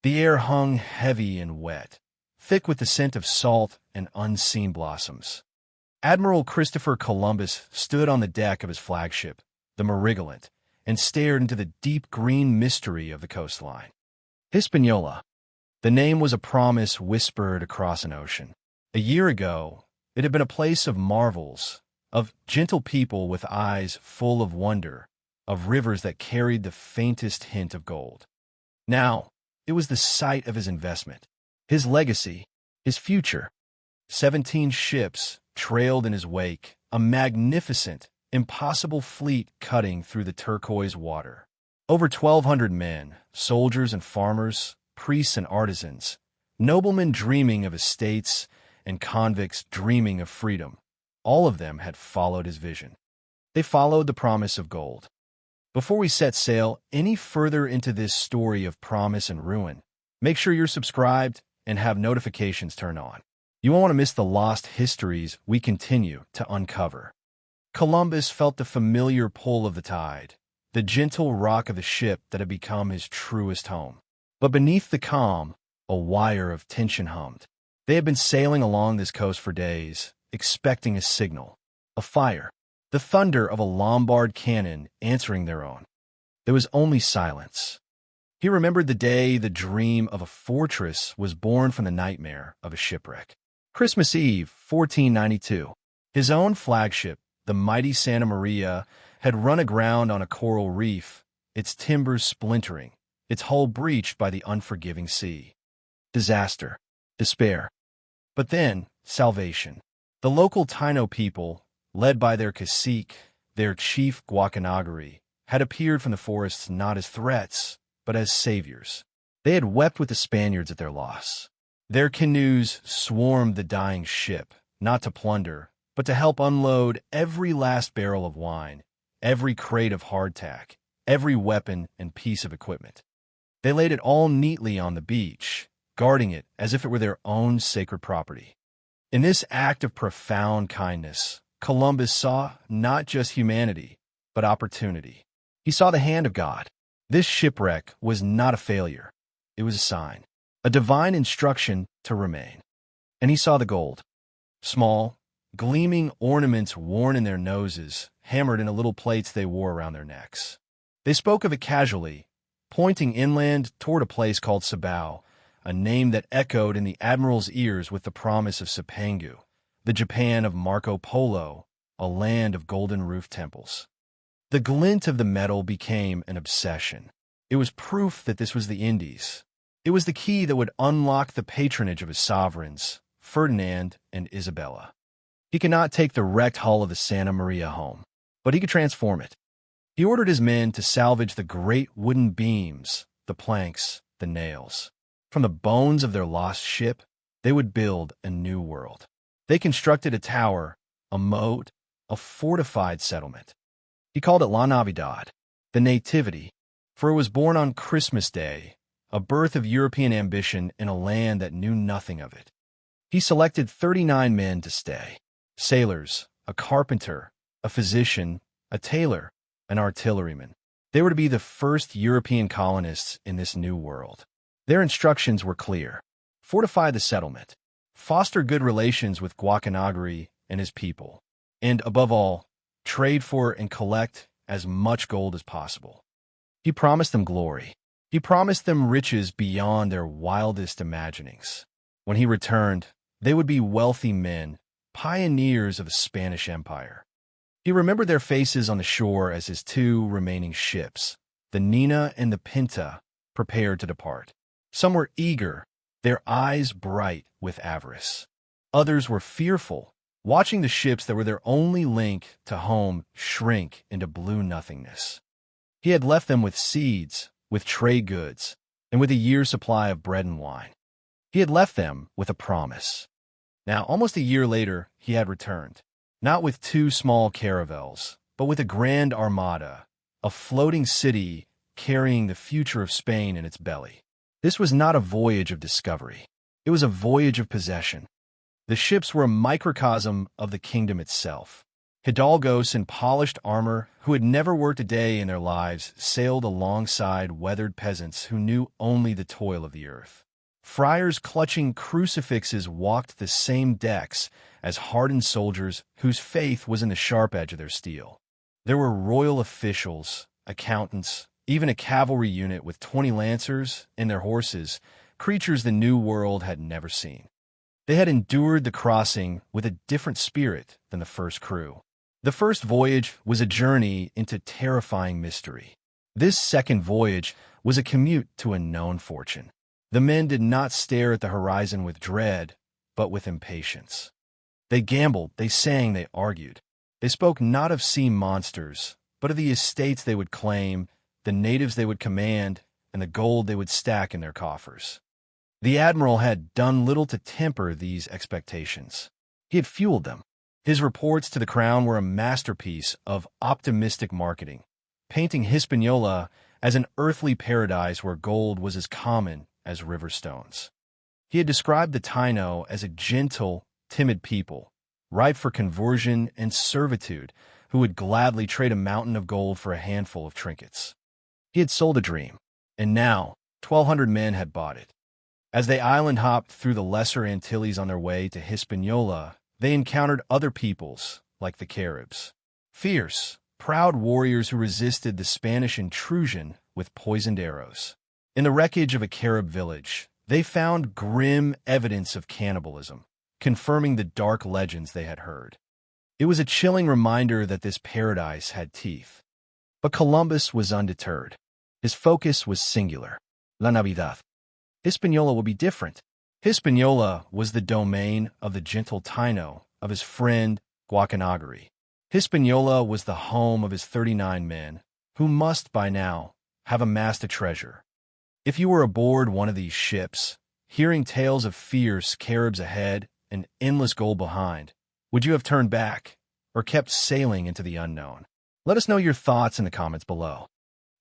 The air hung heavy and wet, thick with the scent of salt and unseen blossoms. Admiral Christopher Columbus stood on the deck of his flagship, the Marigoland, and stared into the deep green mystery of the coastline. Hispaniola. The name was a promise whispered across an ocean. A year ago, it had been a place of marvels, of gentle people with eyes full of wonder, of rivers that carried the faintest hint of gold. Now, it was the site of his investment, his legacy, his future. 17 ships trailed in his wake, a magnificent, impossible fleet cutting through the turquoise water. Over 1,200 men, soldiers and farmers, priests and artisans, noblemen dreaming of estates and convicts dreaming of freedom. All of them had followed his vision. They followed the promise of gold. Before we set sail any further into this story of promise and ruin, make sure you're subscribed and have notifications turned on. You won't want to miss the lost histories we continue to uncover. Columbus felt the familiar pull of the tide, the gentle rock of the ship that had become his truest home. But beneath the calm, a wire of tension hummed. They had been sailing along this coast for days, expecting a signal, a fire, the thunder of a Lombard cannon answering their own. There was only silence. He remembered the day the dream of a fortress was born from the nightmare of a shipwreck. Christmas Eve, 1492. His own flagship, the mighty Santa Maria, had run aground on a coral reef, its timbers splintering, its hull breached by the unforgiving sea. Disaster. Despair. But then, salvation. The local Taino people, led by their cacique, their chief Guacanagari, had appeared from the forests not as threats, but as saviors. They had wept with the Spaniards at their loss. Their canoes swarmed the dying ship, not to plunder, but to help unload every last barrel of wine, every crate of hardtack, every weapon and piece of equipment. They laid it all neatly on the beach, guarding it as if it were their own sacred property. In this act of profound kindness, Columbus saw not just humanity, but opportunity. He saw the hand of God. This shipwreck was not a failure. It was a sign, a divine instruction to remain. And he saw the gold. Small, gleaming ornaments worn in their noses, hammered into little plates they wore around their necks. They spoke of it casually, pointing inland toward a place called Sabao, a name that echoed in the admiral's ears with the promise of Cipangu, the Japan of Marco Polo, a land of golden-roofed temples. The glint of the metal became an obsession. It was proof that this was the Indies. It was the key that would unlock the patronage of his sovereigns, Ferdinand and Isabella. He could not take the wrecked hull of the Santa Maria home, but he could transform it. He ordered his men to salvage the great wooden beams, the planks, the nails. From the bones of their lost ship, they would build a new world. They constructed a tower, a moat, a fortified settlement. He called it La Navidad, the Nativity, for it was born on Christmas Day, a birth of European ambition in a land that knew nothing of it. He selected 39 men to stay: sailors, a carpenter, a physician, a tailor, an artilleryman. They were to be the first European colonists in this new world. Their instructions were clear: fortify the settlement, foster good relations with Guacanagari and his people, and, above all, trade for and collect as much gold as possible. He promised them glory. He promised them riches beyond their wildest imaginings. When he returned, they would be wealthy men, pioneers of the Spanish Empire. He remembered their faces on the shore as his two remaining ships, the Nina and the Pinta, prepared to depart. Some were eager, their eyes bright with avarice. Others were fearful, watching the ships that were their only link to home shrink into blue nothingness. He had left them with seeds, with trade goods, and with a year's supply of bread and wine. He had left them with a promise. Now, almost a year later, he had returned, not with two small caravels, but with a grand armada, a floating city carrying the future of Spain in its belly. This was not a voyage of discovery. It was a voyage of possession. The ships were a microcosm of the kingdom itself. Hidalgos in polished armor who had never worked a day in their lives sailed alongside weathered peasants who knew only the toil of the earth. Friars clutching crucifixes walked the same decks as hardened soldiers whose faith was in the sharp edge of their steel. There were royal officials, accountants, even a cavalry unit with 20 lancers and their horses, creatures the New World had never seen. They had endured the crossing with a different spirit than the first crew. The first voyage was a journey into terrifying mystery. This second voyage was a commute to a known fortune. The men did not stare at the horizon with dread, but with impatience. They gambled, they sang, they argued. They spoke not of sea monsters, but of the estates they would claim, the natives they would command, and the gold they would stack in their coffers. The admiral had done little to temper these expectations. He had fueled them. His reports to the crown were a masterpiece of optimistic marketing, painting Hispaniola as an earthly paradise where gold was as common as river stones. He had described the Taino as a gentle, timid people, ripe for conversion and servitude, who would gladly trade a mountain of gold for a handful of trinkets. He had sold a dream, and now 1,200 men had bought it. As they island hopped through the Lesser Antilles on their way to Hispaniola, they encountered other peoples, like the Caribs. Fierce, proud warriors who resisted the Spanish intrusion with poisoned arrows. In the wreckage of a Carib village, they found grim evidence of cannibalism, confirming the dark legends they had heard. It was a chilling reminder that this paradise had teeth. But Columbus was undeterred. His focus was singular. La Navidad. Hispaniola will be different. Hispaniola was the domain of the gentle Taino, of his friend Guacanagari. Hispaniola was the home of his 39 men, who must by now have amassed a treasure. If you were aboard one of these ships, hearing tales of fierce Caribs ahead and endless gold behind, would you have turned back or kept sailing into the unknown? Let us know your thoughts in the comments below.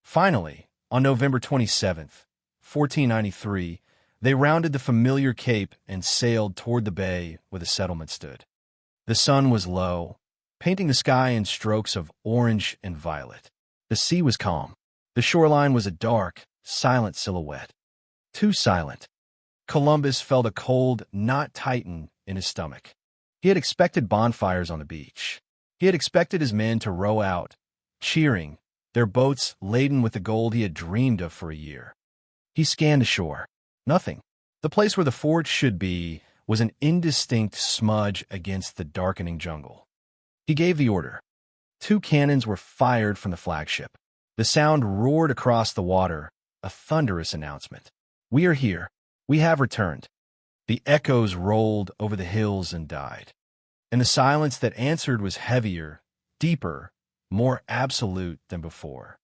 Finally, on November 27th, 1493, they rounded the familiar cape and sailed toward the bay where the settlement stood. The sun was low, painting the sky in strokes of orange and violet. The sea was calm. The shoreline was a dark, silent silhouette. Too silent. Columbus felt a cold knot tighten in his stomach. He had expected bonfires on the beach. He had expected his men to row out, cheering, their boats laden with the gold he had dreamed of for a year. He scanned ashore. Nothing. The place where the fort should be was an indistinct smudge against the darkening jungle. He gave the order. 2 cannons were fired from the flagship. The sound roared across the water, a thunderous announcement. We are here. We have returned. The echoes rolled over the hills and died. And the silence that answered was heavier, deeper, more absolute than before.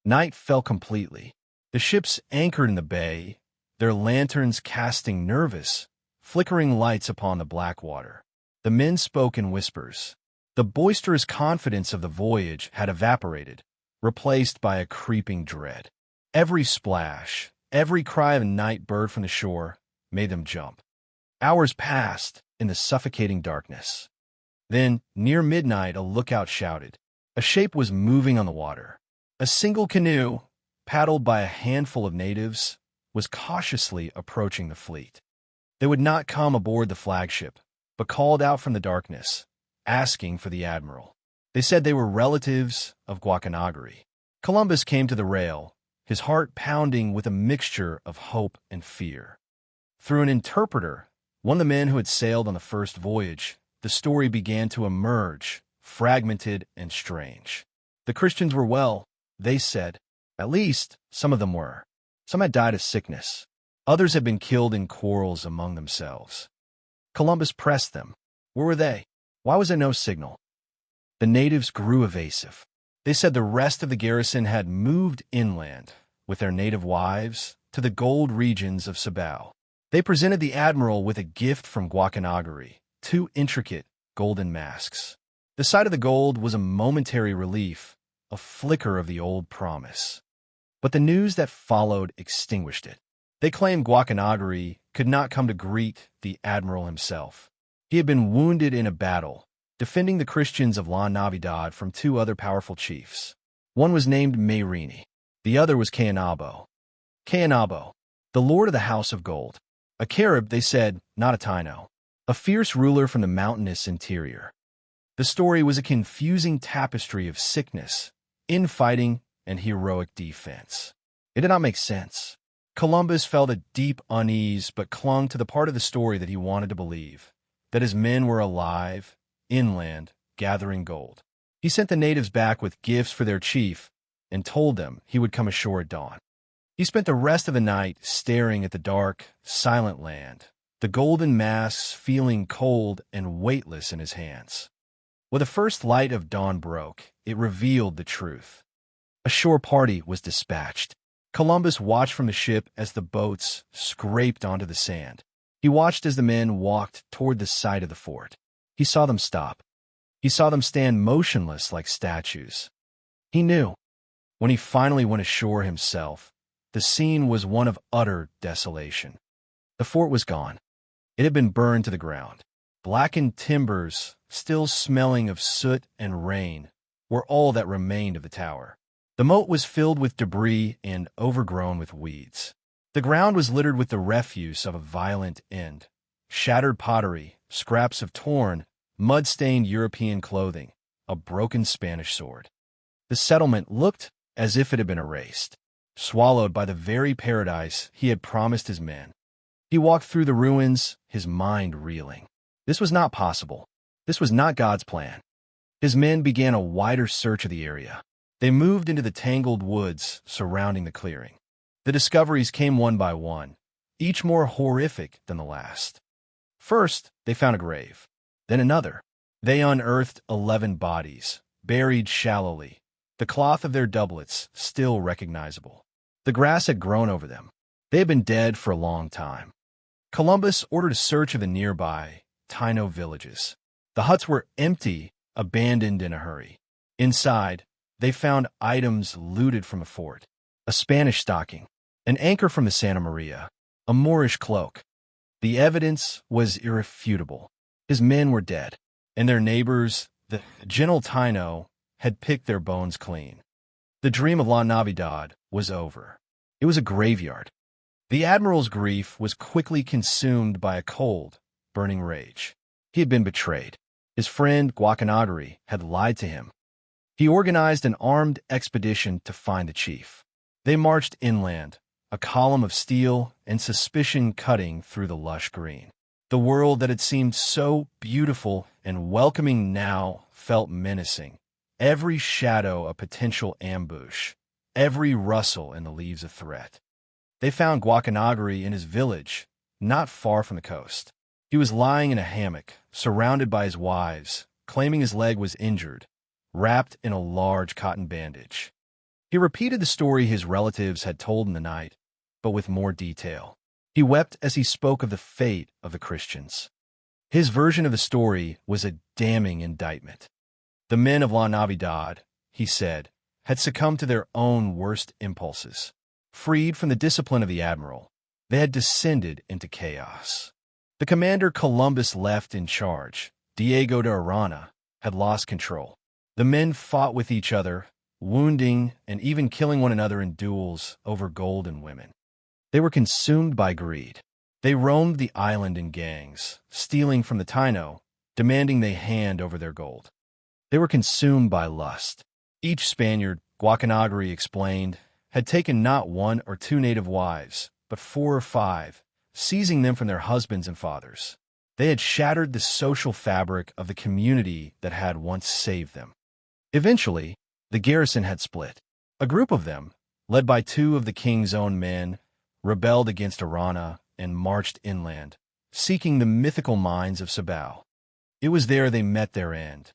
Night fell completely. The ships anchored in the bay, their lanterns casting nervous, flickering lights upon the black water. The men spoke in whispers. The boisterous confidence of the voyage had evaporated, replaced by a creeping dread. Every splash, every cry of a night bird from the shore made them jump. Hours passed in the suffocating darkness. Then, near midnight, a lookout shouted. A shape was moving on the water. A single canoe, paddled by a handful of natives, was cautiously approaching the fleet. They would not come aboard the flagship, but called out from the darkness, asking for the admiral. They said they were relatives of Guacanagari. Columbus came to the rail, his heart pounding with a mixture of hope and fear. Through an interpreter, one of the men who had sailed on the first voyage, the story began to emerge, fragmented and strange. The Christians were well, they said. At least, some of them were. Some had died of sickness. Others had been killed in quarrels among themselves. Columbus pressed them. Where were they? Why was there no signal? The natives grew evasive. They said the rest of the garrison had moved inland, with their native wives, to the gold regions of Cibao. They presented the admiral with a gift from Guacanagari, 2 intricate golden masks. The sight of the gold was a momentary relief, a flicker of the old promise. But the news that followed extinguished it. They claimed Guacanagari could not come to greet the admiral himself. He had been wounded in a battle, defending the Christians of La Navidad from two other powerful chiefs. One was named Mutiny. The other was Cainabo. Cainabo, the lord of the House of Gold. A Carib, they said, not a Taino. A fierce ruler from the mountainous interior. The story was a confusing tapestry of sickness, infighting, and heroic defense. It did not make sense. Columbus felt a deep unease but clung to the part of the story that he wanted to believe, that his men were alive, inland, gathering gold. He sent the natives back with gifts for their chief and told them he would come ashore at dawn. He spent the rest of the night staring at the dark, silent land, the golden mass feeling cold and weightless in his hands. When the first light of dawn broke, it revealed the truth. A shore party was dispatched. Columbus watched from the ship as the boats scraped onto the sand. He watched as the men walked toward the site of the fort. He saw them stop. He saw them stand motionless like statues. He knew. When he finally went ashore himself, the scene was one of utter desolation. The fort was gone. It had been burned to the ground. Blackened timbers, still smelling of soot and rain, were all that remained of the tower. The moat was filled with debris and overgrown with weeds. The ground was littered with the refuse of a violent end. Shattered pottery, scraps of torn, mud-stained European clothing, a broken Spanish sword. The settlement looked as if it had been erased, swallowed by the very paradise he had promised his men. He walked through the ruins, his mind reeling. This was not possible. This was not God's plan. His men began a wider search of the area. They moved into the tangled woods surrounding the clearing. The discoveries came one by one, each more horrific than the last. First, they found a grave, then another. They unearthed 11 bodies, buried shallowly, the cloth of their doublets still recognizable. The grass had grown over them. They had been dead for a long time. Columbus ordered a search of the nearby Taino villages. The huts were empty, abandoned in a hurry. Inside, they found items looted from a fort, a Spanish stocking, an anchor from the Santa Maria, a Moorish cloak. The evidence was irrefutable. His men were dead, and their neighbors, the gentle Taino, had picked their bones clean. The dream of La Navidad was over. It was a graveyard. The admiral's grief was quickly consumed by a cold, burning rage. He had been betrayed. His friend Guacanagari had lied to him. He organized an armed expedition to find the chief. They marched inland, a column of steel and suspicion cutting through the lush green. The world that had seemed so beautiful and welcoming now felt menacing. Every shadow a potential ambush, every rustle in the leaves a threat. They found Guacanagari in his village, not far from the coast. He was lying in a hammock, surrounded by his wives, claiming his leg was injured, wrapped in a large cotton bandage. He repeated the story his relatives had told in the night, but with more detail. He wept as he spoke of the fate of the Christians. His version of the story was a damning indictment. The men of La Navidad, he said, had succumbed to their own worst impulses. Freed from the discipline of the admiral, they had descended into chaos. The commander Columbus left in charge, Diego de Arana, had lost control. The men fought with each other, wounding and even killing one another in duels over gold and women. They were consumed by greed. They roamed the island in gangs, stealing from the Taino, demanding they hand over their gold. They were consumed by lust. Each Spaniard, Guacanagari explained, had taken not 1 or 2 native wives, but 4 or 5, seizing them from their husbands and fathers. They had shattered the social fabric of the community that had once saved them. Eventually, the garrison had split. A group of them, led by 2 of the king's own men, rebelled against Arana and marched inland, seeking the mythical mines of Sabao. It was there they met their end.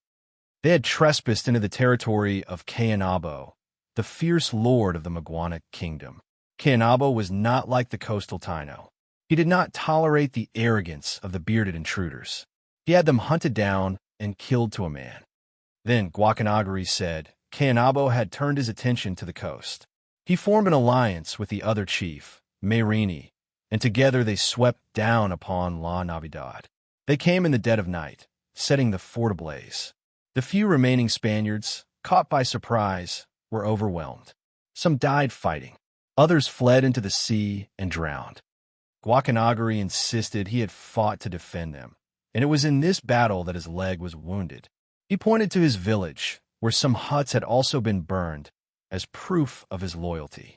They had trespassed into the territory of Cainabo, the fierce lord of the Maguana kingdom. Cainabo was not like the coastal Taino. He did not tolerate the arrogance of the bearded intruders. He had them hunted down and killed to a man. Then Guacanagari said Cainabo had turned his attention to the coast. He formed an alliance with the other chief, Meirini, and together they swept down upon La Navidad. They came in the dead of night, setting the fort ablaze. The few remaining Spaniards, caught by surprise, were overwhelmed. Some died fighting. Others fled into the sea and drowned. Guacanagari insisted he had fought to defend them, and it was in this battle that his leg was wounded. He pointed to his village, where some huts had also been burned, as proof of his loyalty.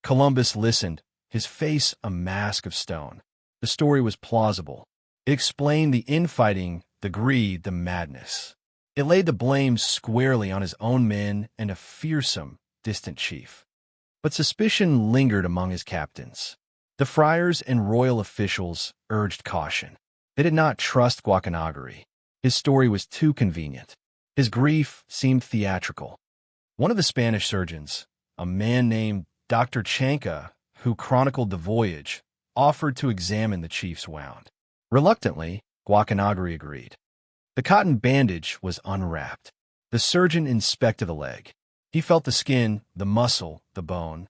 Columbus listened, his face a mask of stone. The story was plausible. It explained the infighting, the greed, the madness. It laid the blame squarely on his own men and a fearsome, distant chief. But suspicion lingered among his captains. The friars and royal officials urged caution. They did not trust Guacanagari. His story was too convenient. His grief seemed theatrical. One of the Spanish surgeons, a man named Dr. Chanca, who chronicled the voyage, offered to examine the chief's wound. Reluctantly, Guacanagari agreed. The cotton bandage was unwrapped. The surgeon inspected the leg. He felt the skin, the muscle, the bone.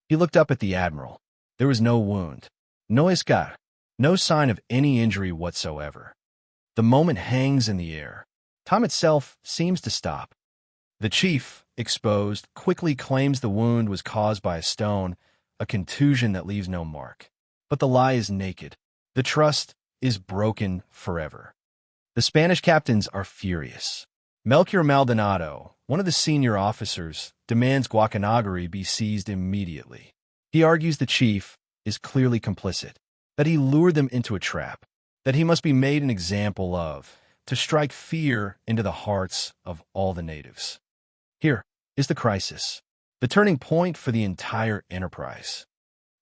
He looked up at the admiral. There was no wound, no escar, no sign of any injury whatsoever. The moment hangs in the air. Time itself seems to stop. The chief, exposed, quickly claims the wound was caused by a stone, a contusion that leaves no mark. But the lie is naked. The trust is broken forever. The Spanish captains are furious. Melchior Maldonado, one of the senior officers, demands Guacanagari be seized immediately. He argues the chief is clearly complicit, that he lured them into a trap, that he must be made an example of, to strike fear into the hearts of all the natives. Here is the crisis, the turning point for the entire enterprise.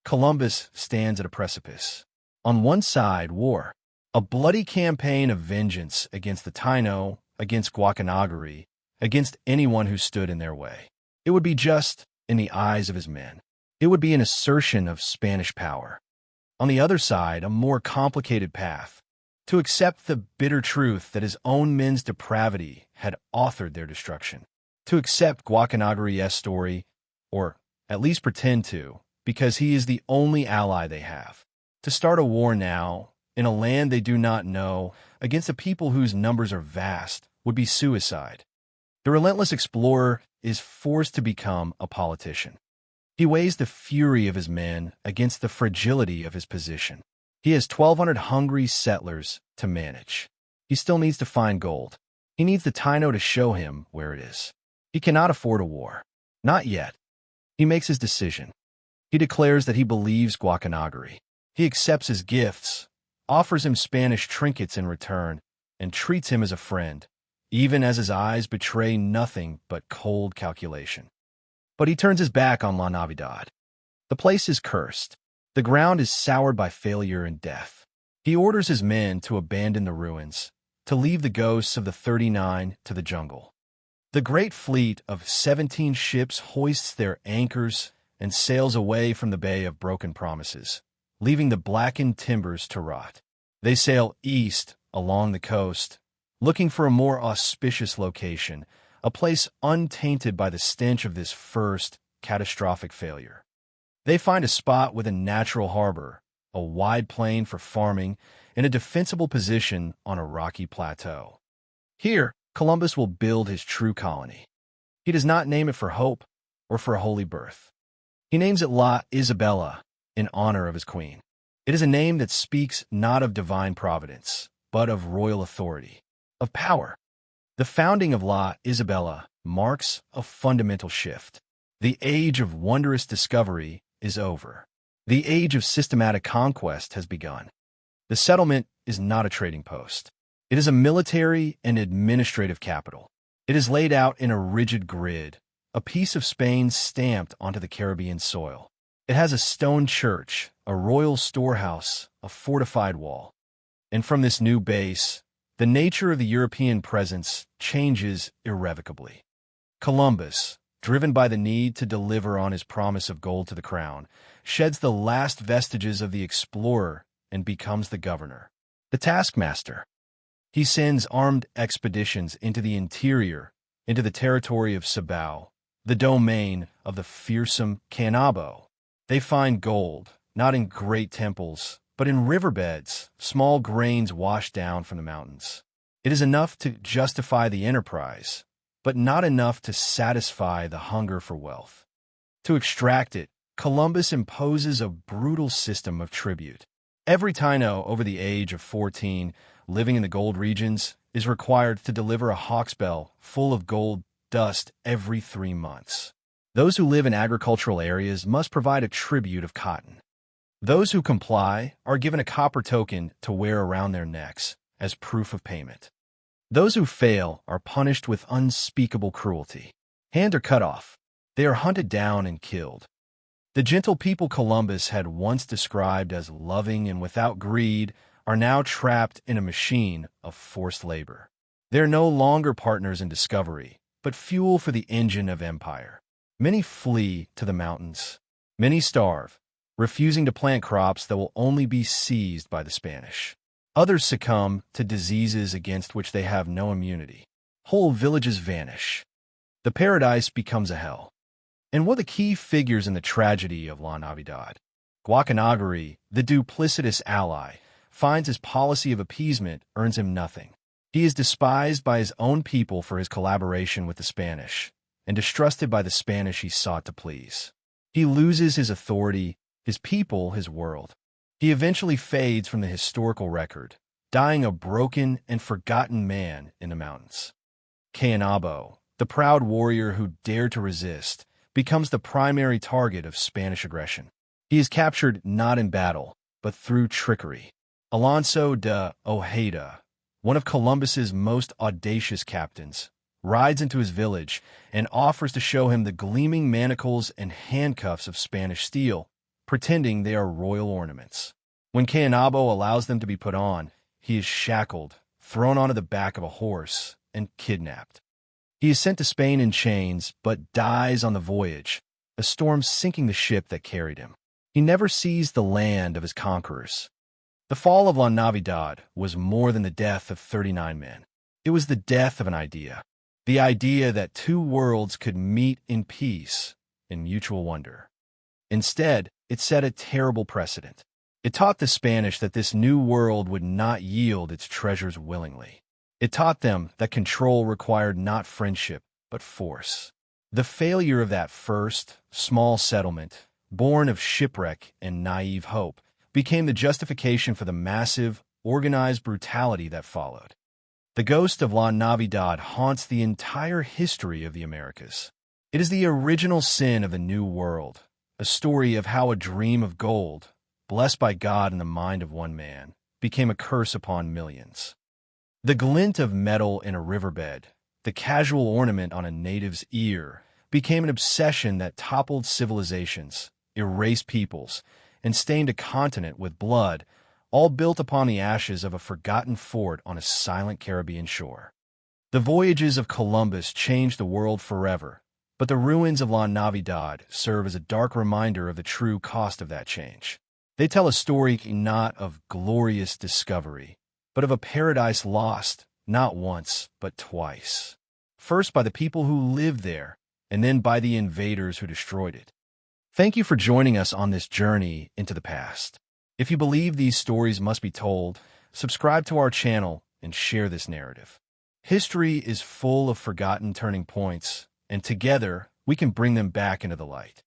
Columbus stands at a precipice. On one side, war, a bloody campaign of vengeance against the Taino, against Guacanagari, against anyone who stood in their way. It would be just in the eyes of his men. It would be an assertion of Spanish power. On the other side, a more complicated path, to accept the bitter truth that his own men's depravity had authored their destruction, to accept Guacanagari's story, or at least pretend to, because he is the only ally they have, to start a war now, in a land they do not know, against a people whose numbers are vast, would be suicide. The relentless explorer is forced to become a politician. He weighs the fury of his men against the fragility of his position. He has 1,200 hungry settlers to manage. He still needs to find gold. He needs the Taino to show him where it is. He cannot afford a war. Not yet. He makes his decision. He declares that he believes Guacanagari. He accepts his gifts, offers him Spanish trinkets in return, and treats him as a friend, even as his eyes betray nothing but cold calculation. But he turns his back on La Navidad. The place is cursed. The ground is soured by failure and death. He orders his men to abandon the ruins, to leave the ghosts of the 39 to the jungle. The great fleet of 17 ships hoists their anchors and sails away from the Bay of Broken Promises, leaving the blackened timbers to rot. They sail east along the coast, looking for a more auspicious location, a place untainted by the stench of this first catastrophic failure. They find a spot with a natural harbor, a wide plain for farming, and a defensible position on a rocky plateau. Here, Columbus will build his true colony. He does not name it for hope or for a holy birth. He names it La Isabela in honor of his queen. It is a name that speaks not of divine providence, but of royal authority, of power. The founding of La Isabela marks a fundamental shift. The age of wondrous discovery is over. The age of systematic conquest has begun. The settlement is not a trading post. It is a military and administrative capital. It is laid out in a rigid grid, a piece of Spain stamped onto the Caribbean soil. It has a stone church, a royal storehouse, a fortified wall. And from this new base, the nature of the European presence changes irrevocably. Columbus, driven by the need to deliver on his promise of gold to the crown, sheds the last vestiges of the explorer and becomes the governor, the taskmaster. He sends armed expeditions into the interior, into the territory of Cibao, the domain of the fearsome Canabo. They find gold, not in great temples, but in riverbeds, small grains washed down from the mountains. It is enough to justify the enterprise, but not enough to satisfy the hunger for wealth. To extract it, Columbus imposes a brutal system of tribute. Every Taino over the age of 14 living in the gold regions is required to deliver a hawksbill full of gold dust every 3 months. Those who live in agricultural areas must provide a tribute of cotton. Those who comply are given a copper token to wear around their necks as proof of payment. Those who fail are punished with unspeakable cruelty. Hands are cut off. They are hunted down and killed. The gentle people Columbus had once described as loving and without greed are now trapped in a machine of forced labor. They are no longer partners in discovery, but fuel for the engine of empire. Many flee to the mountains. Many starve, refusing to plant crops that will only be seized by the Spanish. Others succumb to diseases against which they have no immunity. Whole villages vanish. The paradise becomes a hell. And one of the key figures in the tragedy of La Navidad, Guacanagari, the duplicitous ally, finds his policy of appeasement earns him nothing. He is despised by his own people for his collaboration with the Spanish, and distrusted by the Spanish he sought to please. He loses his authority, his people, his world. He eventually fades from the historical record, dying a broken and forgotten man in the mountains. Cayanabo, the proud warrior who dared to resist, becomes the primary target of Spanish aggression. He is captured not in battle, but through trickery. Alonso de Ojeda, one of Columbus's most audacious captains, rides into his village and offers to show him the gleaming manacles and handcuffs of Spanish steel, pretending they are royal ornaments. When Cayanabo allows them to be put on, he is shackled, thrown onto the back of a horse, and kidnapped. He is sent to Spain in chains, but dies on the voyage, a storm sinking the ship that carried him. He never sees the land of his conquerors. The fall of La Navidad was more than the death of 39 men. It was the death of an idea. The idea that two worlds could meet in peace, in mutual wonder. Instead, it set a terrible precedent. It taught the Spanish that this new world would not yield its treasures willingly. It taught them that control required not friendship, but force. The failure of that first, small settlement, born of shipwreck and naive hope, became the justification for the massive, organized brutality that followed. The ghost of La Navidad haunts the entire history of the Americas. It is the original sin of the New World, a story of how a dream of gold, blessed by God in the mind of one man, became a curse upon millions. The glint of metal in a riverbed, the casual ornament on a native's ear, became an obsession that toppled civilizations, erased peoples, and stained a continent with blood, all built upon the ashes of a forgotten fort on a silent Caribbean shore. The voyages of Columbus changed the world forever, but the ruins of La Navidad serve as a dark reminder of the true cost of that change. They tell a story not of glorious discovery, but of a paradise lost, not once, but twice. First by the people who lived there, and then by the invaders who destroyed it. Thank you for joining us on this journey into the past. If you believe these stories must be told, subscribe to our channel and share this narrative. History is full of forgotten turning points, and together we can bring them back into the light.